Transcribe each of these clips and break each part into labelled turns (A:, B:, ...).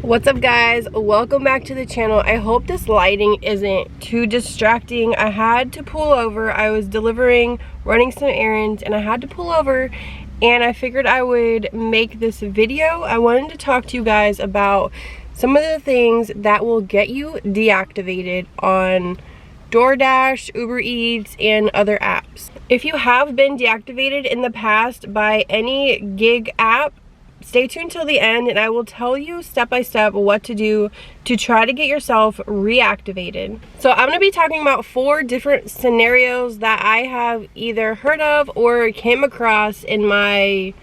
A: What's up guys, welcome back to the channel. I hope this lighting isn't too distracting. I had to pull over. I was running some errands, and I had to pull over, and I figured I would make this video. I wanted to talk to you guys about some of the things that will get you deactivated on DoorDash, Uber Eats, and other apps. If you have been deactivated in the past by any gig app, stay tuned till the end and I will tell you step by step what to do to try to get yourself reactivated. So I'm going to be talking about 4 different scenarios that I have either heard of or came across in my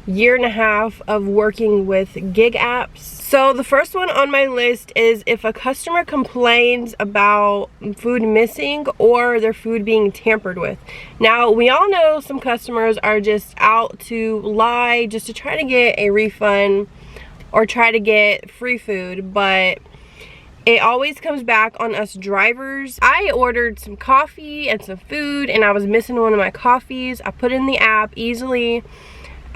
A: year and a half of working with gig apps. So the first one on my list is if a customer complains about food missing or their food being tampered with. Now, we all know some customers are just out to lie just to try to get a refund or try to get free food, but it always comes back on us drivers. I ordered some coffee and some food and I was missing one of my coffees. I put in the app easily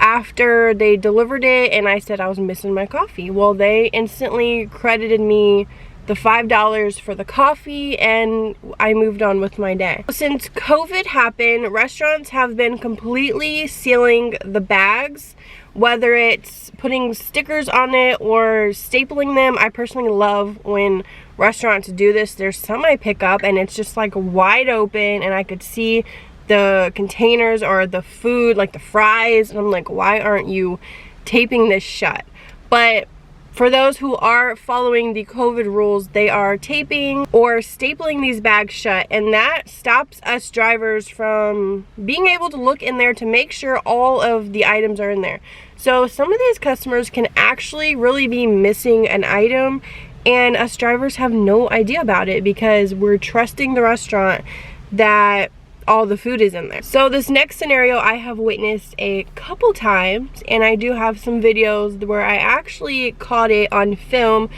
A: after they delivered it and I said I was missing my coffee. Well, they instantly credited me the $5 for the coffee and I moved on with my day. Since COVID happened, restaurants have been completely sealing the bags, whether it's putting stickers on it or stapling them. I personally love when restaurants do this. There's some I pick up and it's just like wide open and I could see the containers or the food, like the fries, and I'm like, why aren't you taping this shut? But for those who are following the COVID rules, they are taping or stapling these bags shut, and that stops us drivers from being able to look in there to make sure all of the items are in there. So some of these customers can actually really be missing an item and us drivers have no idea about it because we're trusting the restaurant that all the food is in there. So this next scenario I have witnessed a couple times, and I do have some videos where I actually caught it on film.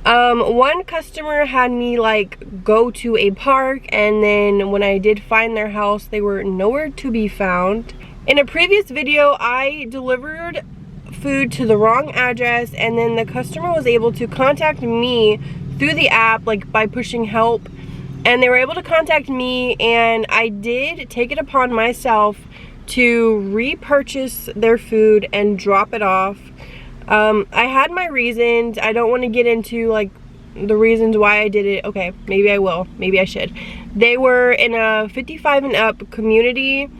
A: One customer had me like go to a park, and then when I did find their house, they were nowhere to be found. In a previous video, I delivered food to the wrong address, and then the customer was able to contact me through the app, like by pushing help. And they were able to contact me, and I did take it upon myself to repurchase their food and drop it off. I had my reasons. I don't want to get into like the reasons why I did it. Okay, maybe I will. Maybe I should. They were in a 55 and up community,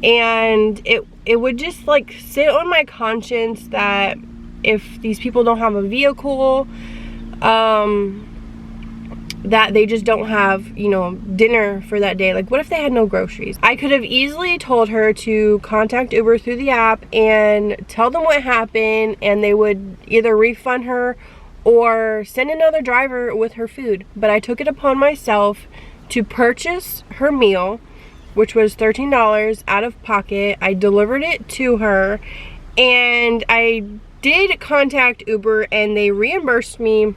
A: and it would just like sit on my conscience that if these people don't have a vehicle, that they just don't have, you know, dinner for that day. Like, what if they had no groceries? I could have easily told her to contact Uber through the app and tell them what happened, and they would either refund her or send another driver with her food. But I took it upon myself to purchase her meal, which was $13 out of pocket. I delivered it to her, and I did contact Uber and they reimbursed me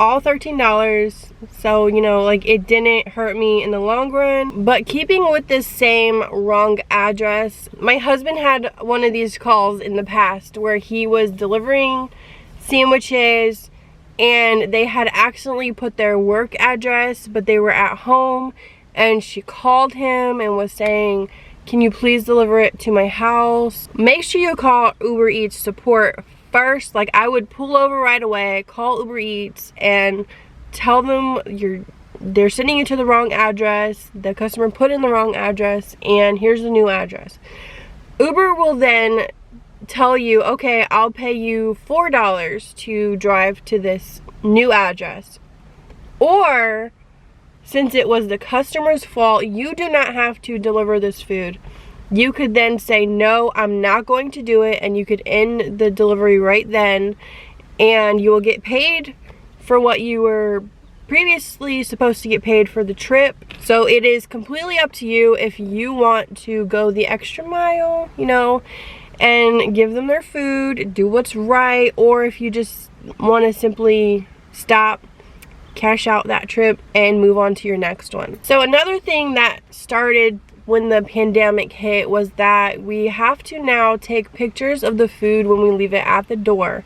A: all $13, so you know, like, it didn't hurt me in the long run. But keeping with this same wrong address, my husband had one of these calls in the past where he was delivering sandwiches and they had accidentally put their work address, but they were at home, and she called him and was saying, can you please deliver it to my house? Make sure you call Uber Eats support first. Like, I would pull over right away, call Uber Eats and tell them they're sending you to the wrong address, the customer put in the wrong address, and here's the new address. Uber will then tell you, okay, I'll pay you $4 to drive to this new address. Or, since it was the customer's fault, you do not have to deliver this food. You could then say, no, I'm not going to do it, and you could end the delivery right then, and you will get paid for what you were previously supposed to get paid for the trip. So it is completely up to you if you want to go the extra mile, you know, and give them their food, do what's right, or if you just want to simply stop, cash out that trip, and move on to your next one. So another thing that started when the pandemic hit was that we have to now take pictures of the food when we leave it at the door.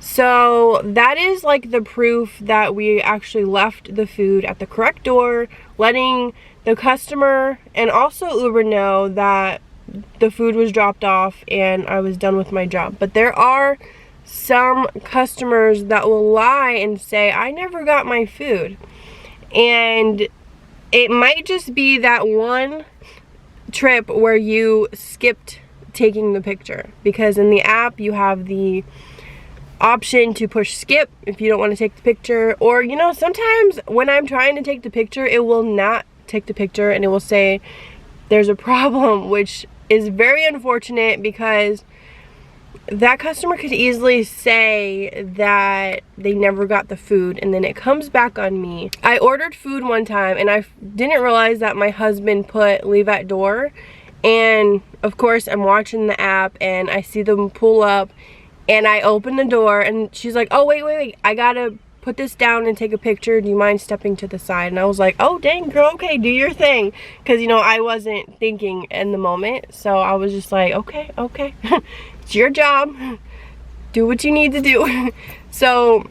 A: So that is like the proof that we actually left the food at the correct door, letting the customer and also Uber know that the food was dropped off and I was done with my job. But there are some customers that will lie and say, I never got my food. And it might just be that one trip where you skipped taking the picture, because in the app you have the option to push skip if you don't want to take the picture. Or, you know, sometimes when I'm trying to take the picture, it will not take the picture and it will say there's a problem, which is very unfortunate because that customer could easily say that they never got the food and then it comes back on me. I ordered food one time and I didn't realize that my husband put leave at door, and of course I'm watching the app and I see them pull up and I open the door and she's like, oh wait, I gotta put this down and take a picture, do you mind stepping to the side? And I was like, oh dang girl, okay, do your thing, because you know I wasn't thinking in the moment, so I was just like, okay it's your job, do what you need to do. So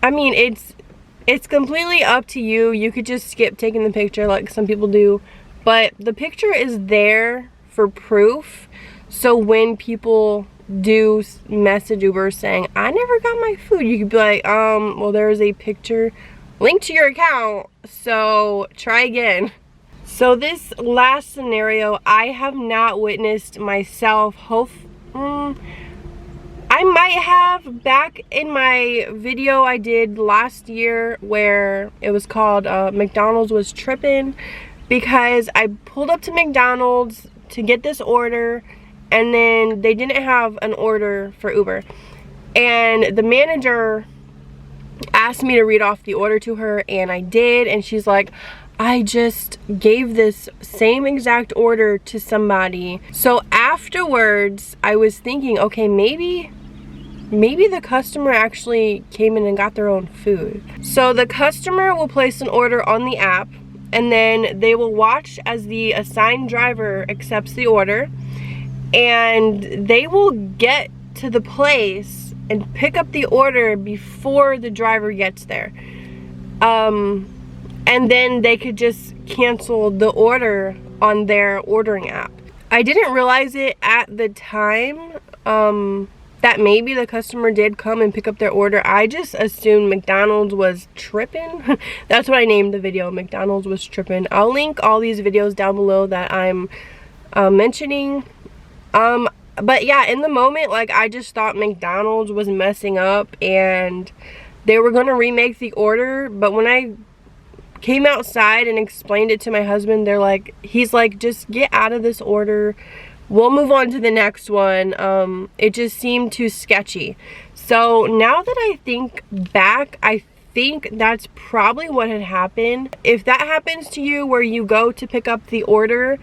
A: I mean, it's completely up to you. You could just skip taking the picture like some people do, but the picture is there for proof, so when people do message Uber saying I never got my food, you could be like, well, there's a picture linked to your account, so try again. So this last scenario I have not witnessed myself. I might have back in my video I did last year where it was called McDonald's was tripping, because I pulled up to McDonald's to get this order and then they didn't have an order for Uber, and the manager asked me to read off the order to her and I did, and she's like, I just gave this same exact order to somebody. So afterwards I was thinking, okay, maybe the customer actually came in and got their own food. So the customer will place an order on the app and then they will watch as the assigned driver accepts the order, and they will get to the place and pick up the order before the driver gets there. And then they could just cancel the order on their ordering app. I didn't realize it at the time that maybe the customer did come and pick up their order. I just assumed McDonald's was tripping. That's what I named the video, McDonald's was tripping. I'll link all these videos down below that I'm mentioning. But yeah, in the moment, like, I just thought McDonald's was messing up and they were gonna remake the order. But when I came outside and explained it to my husband, he's like, just get out of this order, we'll move on to the next one. It just seemed too sketchy. So now that I think back, I think that's probably what had happened. If that happens to you where you go to pick up the order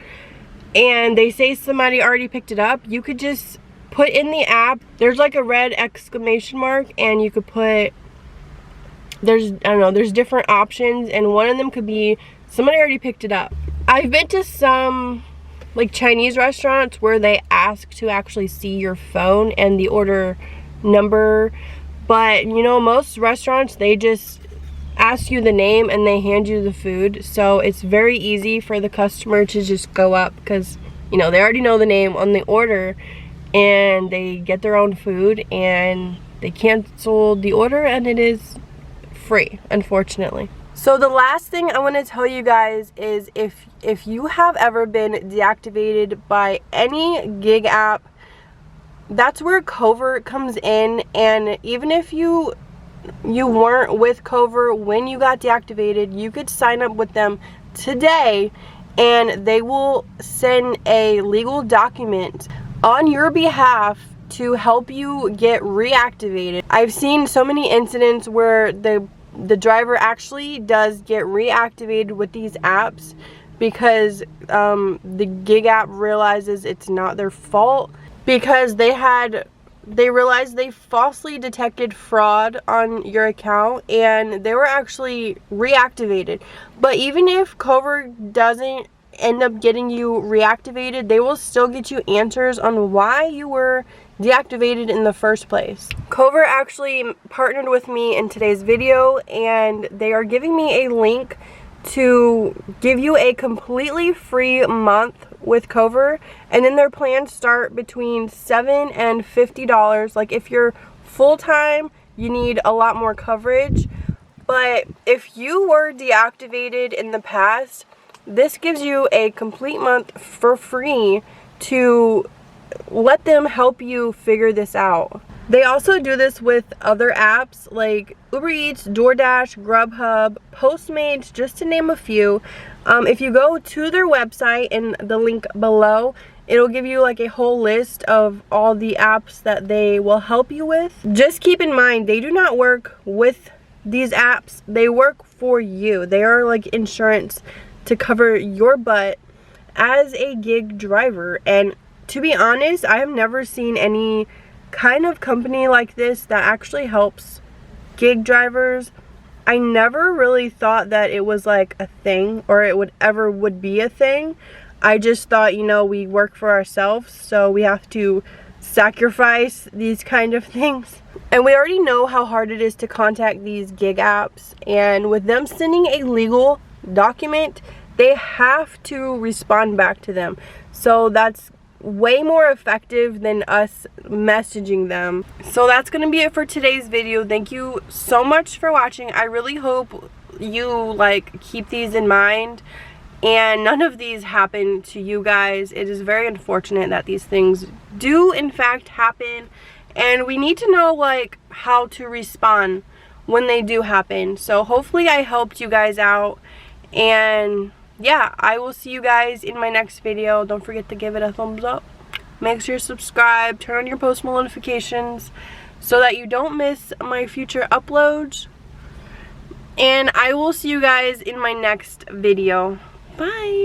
A: and they say somebody already picked it up, you could just put in the app, there's like a red exclamation mark, and you could put, there's different options, and one of them could be somebody already picked it up. I've been to some like Chinese restaurants where they ask to actually see your phone and the order number, but you know, most restaurants, they just ask you the name and they hand you the food. So it's very easy for the customer to just go up because, you know, they already know the name on the order and they get their own food and they cancel the order and it is free, unfortunately. So the last thing I want to tell you guys is if you have ever been deactivated by any gig app, that's where Covert comes in. And even if you weren't with Covert when you got deactivated, you could sign up with them today and they will send a legal document on your behalf to help you get reactivated. I've seen so many incidents where the driver actually does get reactivated with these apps because the gig app realizes it's not their fault, because they realized they falsely detected fraud on your account and they were actually reactivated. But even if Covert doesn't end up getting you reactivated, they will still get you answers on why you were deactivated in the first place. Cover actually partnered with me in today's video, and they are giving me a link to give you a completely free month with Cover, and then their plans start between $7 and $50. Like if you're full-time, you need a lot more coverage, but if you were deactivated in the past, this gives you a complete month for free to let them help you figure this out. They also do this with other apps like Uber Eats, DoorDash, Grubhub, Postmates, just to name a few. If you go to their website in the link below, it'll give you like a whole list of all the apps that they will help you with. Just keep in mind, they do not work with these apps. They work for you. They are like insurance to cover your butt as a gig driver. And to be honest, I have never seen any kind of company like this that actually helps gig drivers. I never really thought that it was like a thing, or it would be a thing. I just thought, you know, we work for ourselves, so we have to sacrifice these kind of things. And we already know how hard it is to contact these gig apps, and with them sending a legal document, they have to respond back to them. So that's way more effective than us messaging them. So that's gonna be it for today's video. Thank you so much for watching. I really hope you like keep these in mind and none of these happen to you guys. It is very unfortunate that these things do in fact happen, and we need to know like how to respond when they do happen. So hopefully I helped you guys out, and yeah, I will see you guys in my next video. Don't forget to give it a thumbs up. Make sure you subscribe, turn on your post notifications so that you don't miss my future uploads. And I will see you guys in my next video. Bye.